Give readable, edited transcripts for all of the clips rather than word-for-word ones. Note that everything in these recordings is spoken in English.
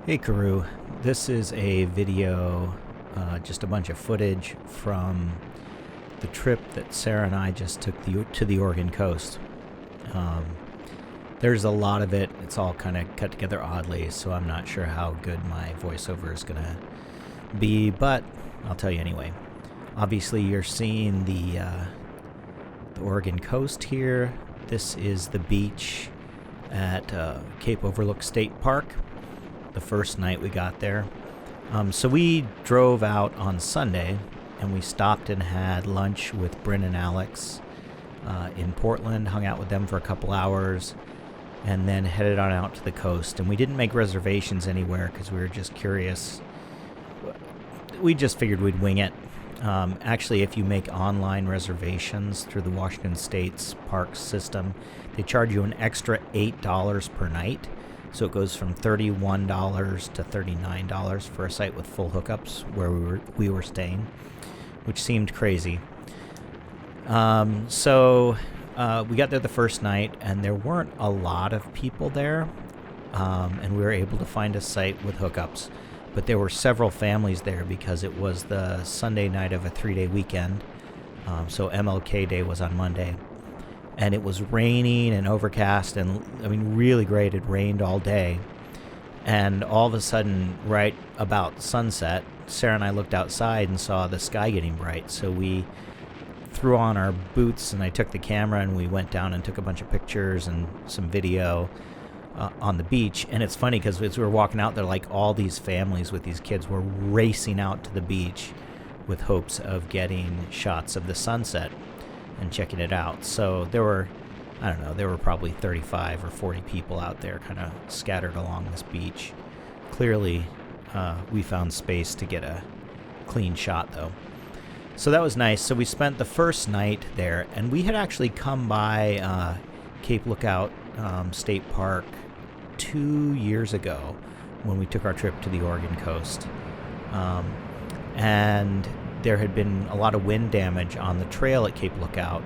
Hey Karu, this is a video, just a bunch of footage from the trip that Sarah and I just took to the Oregon coast. Um, there's a lot of it. It's all kind of cut together oddly, so I'm not sure how good my voiceover is going to be, but I'll tell you anyway. Obviously, you're seeing the Oregon coast here. This is the beach at Cape Overlook State Park. The first night we got there. So we drove out on Sunday and we stopped and had lunch with Bryn and Alex in Portland, hung out with them for a couple hours, and then headed on out to the coast. And we didn't make reservations anywhere because we were just curious. We just figured we'd wing it. Actually, if you make online reservations through the Washington State's park system, they charge you an extra $8 per night. So it goes from $31 to $39 for a site with full hookups where we were staying, which seemed crazy. So we got there the first night, and there weren't a lot of people there, and we were able to find a site with hookups. But there were several families there because it was the Sunday night of a 3-day weekend. So MLK Day was on Monday. And it was raining and overcast, and I mean, really great. It rained all day. And all of a sudden, right about sunset, Sarah and I looked outside and saw the sky getting bright. So we threw on our boots, and I took the camera, and we went down and took a bunch of pictures and some video on the beach. And it's funny because as we were walking out there, like all these families with these kids were racing out to the beach with hopes of getting shots of the sunset and checking it out. So there were probably 35 or 40 people out there kind of scattered along this beach. Clearly, we found space to get a clean shot, though. So that was nice. So we spent the first night there, and we had actually come by Cape Lookout State Park 2 years ago when we took our trip to the Oregon coast. And there had been a lot of wind damage on the trail at Cape Lookout,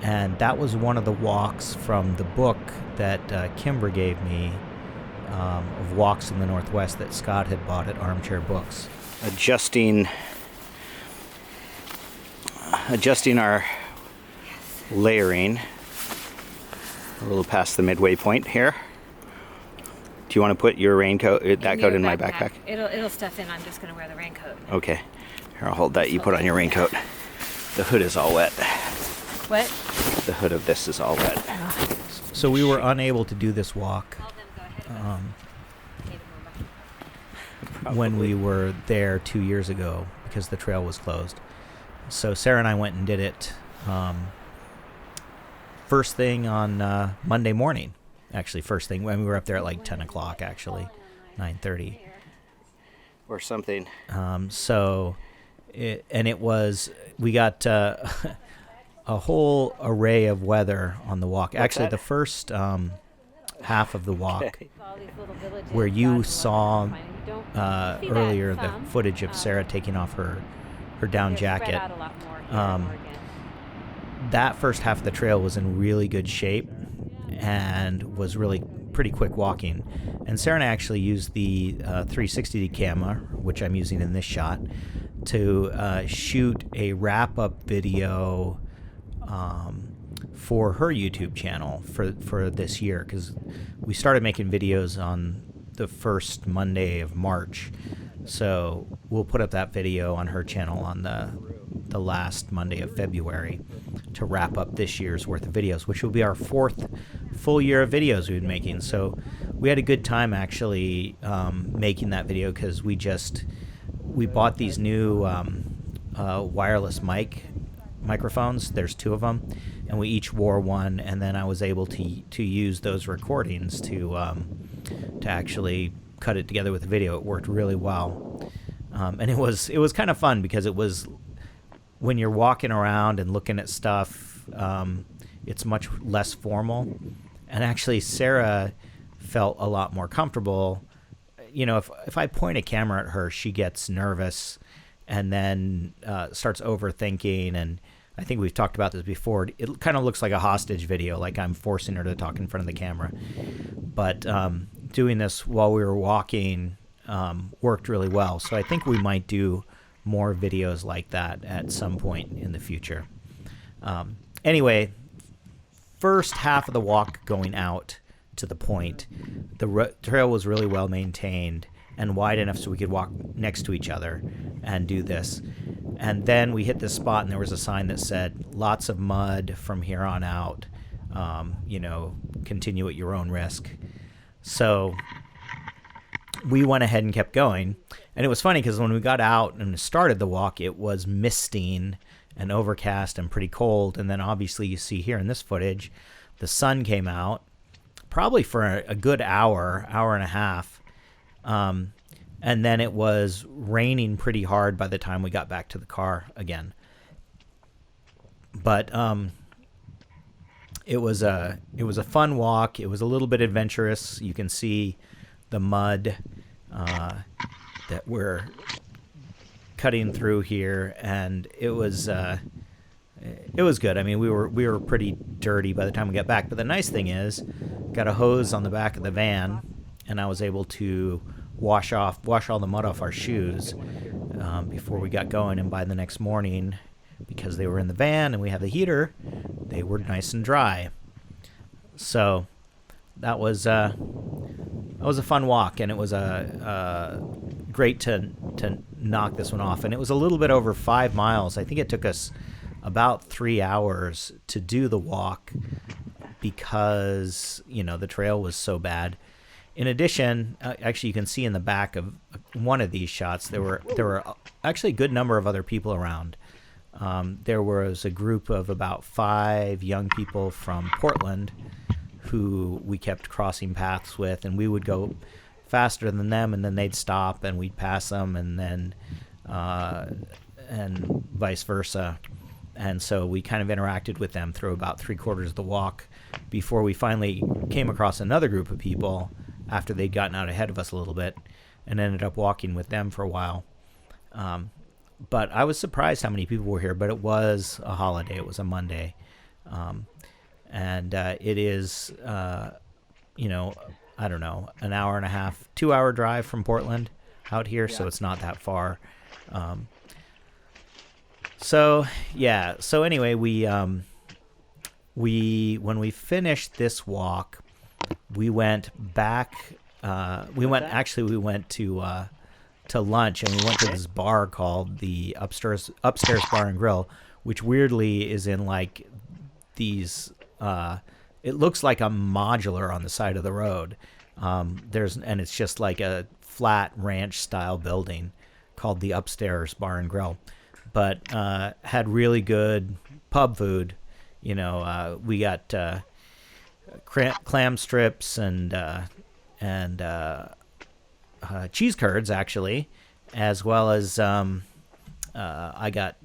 and that was one of the walks from the book that Kimber gave me of Walks in the Northwest that Scott had bought at Armchair Books. Adjusting our layering a little past the midway point here. Do you want to put your raincoat, that coat in my backpack? It'll stuff in. I'm just going to wear the raincoat. Okay. Here, I'll hold that. You put on your raincoat. The hood is all wet. What? The hood of this is all wet. So we were unable to do this walk when we were there 2 years ago because the trail was closed. So Sarah and I went and did it first thing on Monday morning. Actually, first thing when we were up there at like 10 o'clock, actually, 9:30 or something. We got a whole array of weather on the walk. Actually, the first half of the walk, where you saw earlier the footage of Sarah taking off her down jacket, that first half of the trail was in really good shape and was really pretty quick walking. And Sarah and I actually used the 360 camera, which I'm using in this shot, to shoot a wrap-up video for her YouTube channel for this year, because we started making videos on the first Monday of March. So we'll put up that video on her channel on the last Monday of February to wrap up this year's worth of videos, which will be our fourth full year of videos we've been making. So we had a good time actually making that video because we bought these new wireless microphones. There's two of them, and we each wore one, and then I was able to use those recordings to actually cut it together with the video. It worked really well, and it was kind of fun because it was, when you're walking around and looking at stuff, it's much less formal. And actually, Sarah felt a lot more comfortable. You know, if I point a camera at her, she gets nervous and then starts overthinking. And I think we've talked about this before. It kind of looks like a hostage video, like I'm forcing her to talk in front of the camera. But doing this while we were walking worked really well. So I think we might do more videos like that at some point in the future. Anyway, first half of the walk going out to the point, the trail was really well maintained and wide enough so we could walk next to each other and do this. And then we hit this spot and there was a sign that said, lots of mud from here on out, continue at your own risk. So we went ahead and kept going. And it was funny because when we got out and started the walk, it was misting and overcast and pretty cold. And then obviously you see here in this footage, the sun came out probably for a good hour and a half. And then it was raining pretty hard by the time we got back to the car again. But it was a fun walk. It was a little bit adventurous. You can see the mud that we're cutting through here, and it was good. I mean, we were pretty dirty by the time we got back. But the nice thing is, got a hose on the back of the van, and I was able to wash all the mud off our shoes before we got going. And by the next morning, because they were in the van and we had the heater, they were nice and dry. So that was a fun walk, and it was great to knock this one off. And it was a little bit over 5 miles. I think it took us about 3 hours to do the walk because the trail was so bad. In addition, actually, you can see in the back of one of these shots, there were actually a good number of other people around. There was a group of about 5 young people from Portland who we kept crossing paths with, and we would go faster than them, and then they'd stop, and we'd pass them, and then and vice versa. And so we kind of interacted with them through about 3/4 of the walk before we finally came across another group of people after they'd gotten out ahead of us a little bit, and ended up walking with them for a while. But I was surprised how many people were here, but it was a holiday. It was a Monday. And it is, I don't know, an hour and a half, 2-hour drive from Portland out here, so it's not that far. So anyway, when we finished this walk, we went back. We went to lunch, and we went to this bar called the Upstairs Bar and Grill, which weirdly is in like these. It looks like a modular on the side of the road. And it's just like a flat ranch style building called the Upstairs Bar and Grill, but had really good pub food. We got clam strips and cheese curds, actually, as well as I got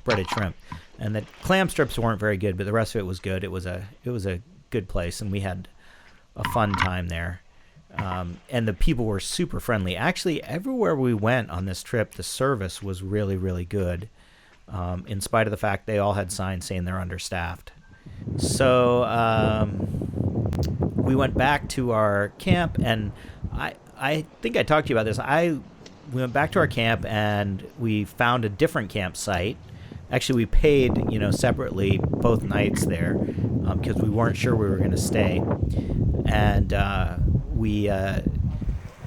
breaded shrimp, and the clam strips weren't very good, but the rest of it was good. It was a good place, and we had a fun time there. And the people were super friendly. Actually, everywhere we went on this trip, the service was really, really good, in spite of the fact they all had signs saying they're understaffed. So we went back to our camp, and I think I talked to you about this. We went back to our camp, and we found a different campsite. Actually, we paid, separately both nights there because we weren't sure we were going to stay. And we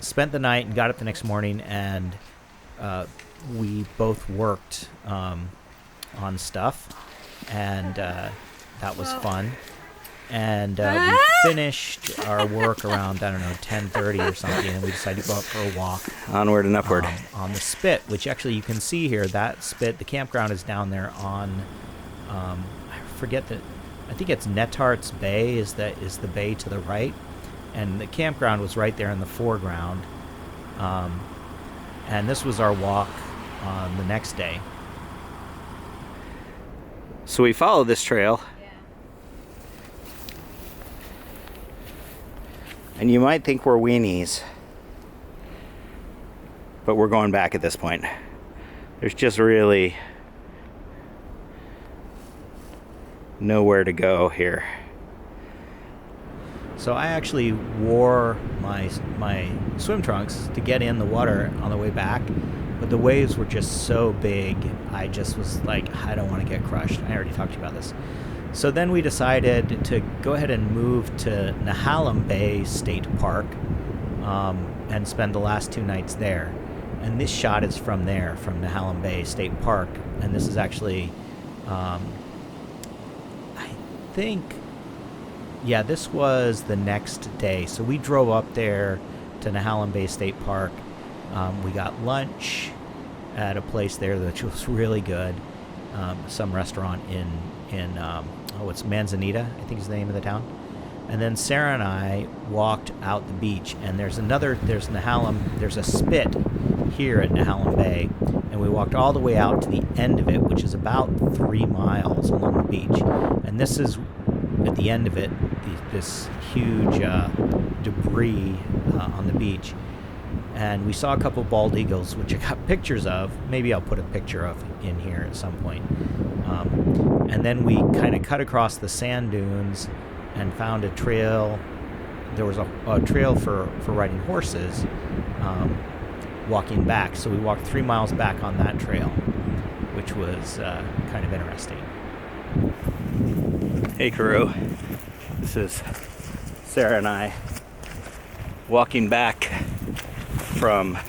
spent the night and got up the next morning, and we both worked on stuff, and that was fun. And we finished our work around, 10:30 or something, and we decided to go out for a walk. Onward and upward. On the spit, which actually you can see here. That spit, the campground is down there on, I think it's Nettarts Bay is the bay to the right. And the campground was right there in the foreground. And this was our walk on the next day. So we followed this trail. And you might think we're weenies, but we're going back at this point. There's just really nowhere to go here. So I actually wore my swim trunks to get in the water on the way back, but the waves were just so big. I just was like, I don't want to get crushed. I already talked to you about this. So then we decided to go ahead and move to Nehalem Bay State Park and spend the last 2 nights there. And this shot is from there, from Nehalem Bay State Park. And this is actually, I think, yeah, this was the next day. So we drove up there to Nehalem Bay State Park. We got lunch at a place there which was really good. Some restaurant in it's Manzanita, I think is the name of the town. And then Sarah and I walked out the beach, and there's a spit here at Nehalem Bay, and we walked all the way out to the end of it, which is about 3 miles along the beach. And this is, at the end of it, this huge debris on the beach. And we saw a couple bald eagles, which I got pictures of. Maybe I'll put a picture of in here at some point. And then we kind of cut across the sand dunes and found a trail. There was a trail for riding horses walking back. So we walked 3 miles back on that trail, which was kind of interesting. Hey, Karoo. This is Sarah and I walking back from a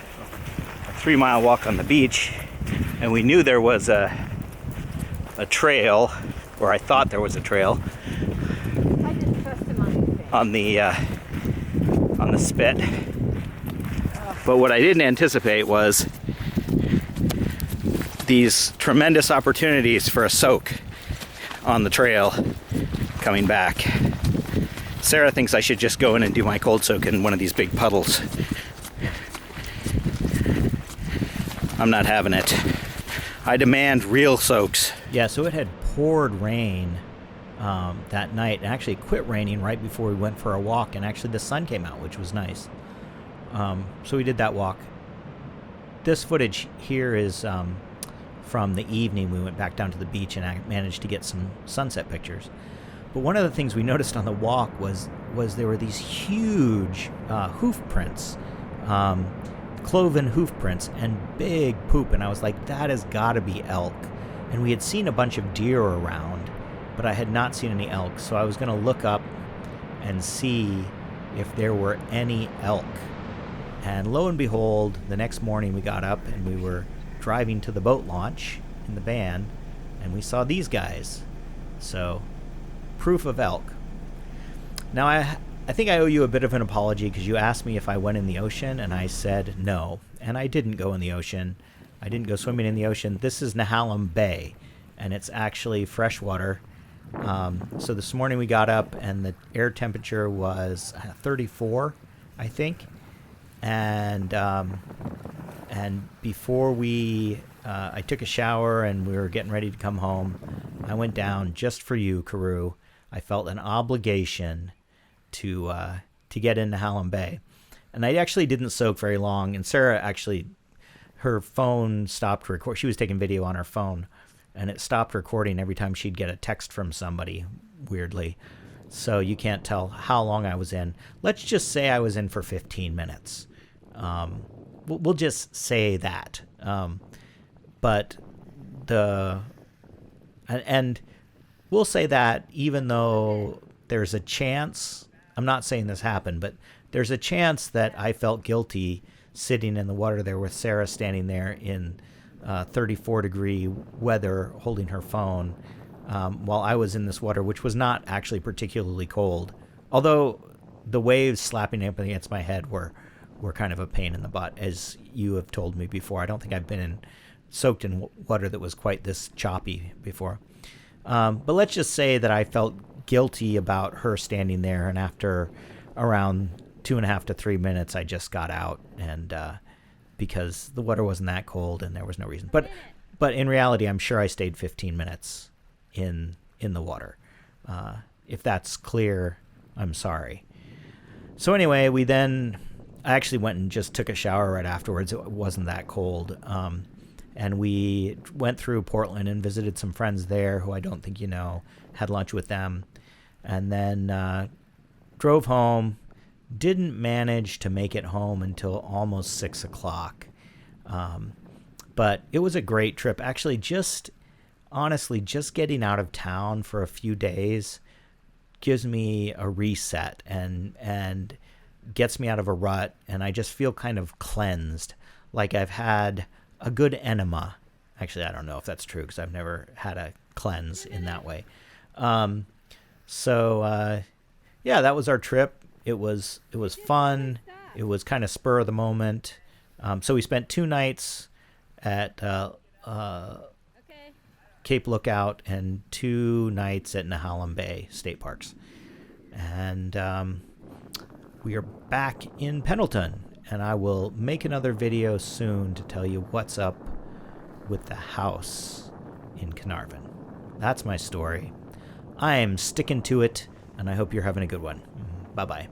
3-mile walk on the beach, and we knew there was a trail, or I thought there was a trail on the spit. But what I didn't anticipate was these tremendous opportunities for a soak on the trail coming back. Sarah thinks I should just go in and do my cold soak in one of these big puddles. I'm not having it. I demand real soaks. Yeah, so it had poured rain that night, and actually quit raining right before we went for a walk, and actually the sun came out, which was nice. So we did that walk. This footage here is from the evening. We went back down to the beach, and I managed to get some sunset pictures. But one of the things we noticed on the walk was there were these huge hoof prints, cloven hoof prints, and big poop. And I was like, that has got to be elk. And we had seen a bunch of deer around, but I had not seen any elk. So I was going to look up and see if there were any elk. And lo and behold, the next morning we got up and we were driving to the boat launch in the van, and we saw these guys. So, proof of elk. Now, I think I owe you a bit of an apology, because you asked me if I went in the ocean, and I said no. And I didn't go in the ocean. I didn't go swimming in the ocean. This is Nehalem Bay, and it's actually freshwater. So this morning we got up, and the air temperature was 34, I think. And before I took a shower and we were getting ready to come home, I went down just for you, Karoo. I felt an obligation to get into Nehalem Bay. And I actually didn't soak very long. And Sarah actually, her phone stopped record. She was taking video on her phone, and it stopped recording every time she'd get a text from somebody, weirdly. So you can't tell how long I was in. Let's just say I was in for 15 minutes. We'll just say that. But we'll say that even though there's a chance, I'm not saying this happened, but there's a chance that I felt guilty sitting in the water there with Sarah standing there in 34-degree weather holding her phone while I was in this water, which was not actually particularly cold. Although the waves slapping up against my head were kind of a pain in the butt, as you have told me before. I don't think I've been soaked in water that was quite this choppy before. But let's just say that I felt guilty about her standing there, and after around 2.5 to 3 minutes, I just got out, and because the water wasn't that cold and there was no reason. But in reality, I'm sure I stayed 15 minutes in the water. If that's clear, I'm sorry. So anyway, I actually went and just took a shower right afterwards. It wasn't that cold. And we went through Portland and visited some friends there who I don't think you know, had lunch with them, and then drove home, didn't manage to make it home until almost 6 o'clock. But it was a great trip. Actually, honestly, just getting out of town for a few days gives me a reset and gets me out of a rut, and I just feel kind of cleansed, like I've had a good enema. Actually, I don't know if that's true because I've never had a cleanse in that way. Yeah, that was our trip. It was fun. It was kind of spur of the moment. So we spent 2 nights at Cape Lookout and 2 nights at Nehalem Bay State Parks. And we are back in Pendleton, and I will make another video soon to tell you what's up with the house in Carnarvon. That's my story. I'm sticking to it, and I hope you're having a good one. Bye-bye.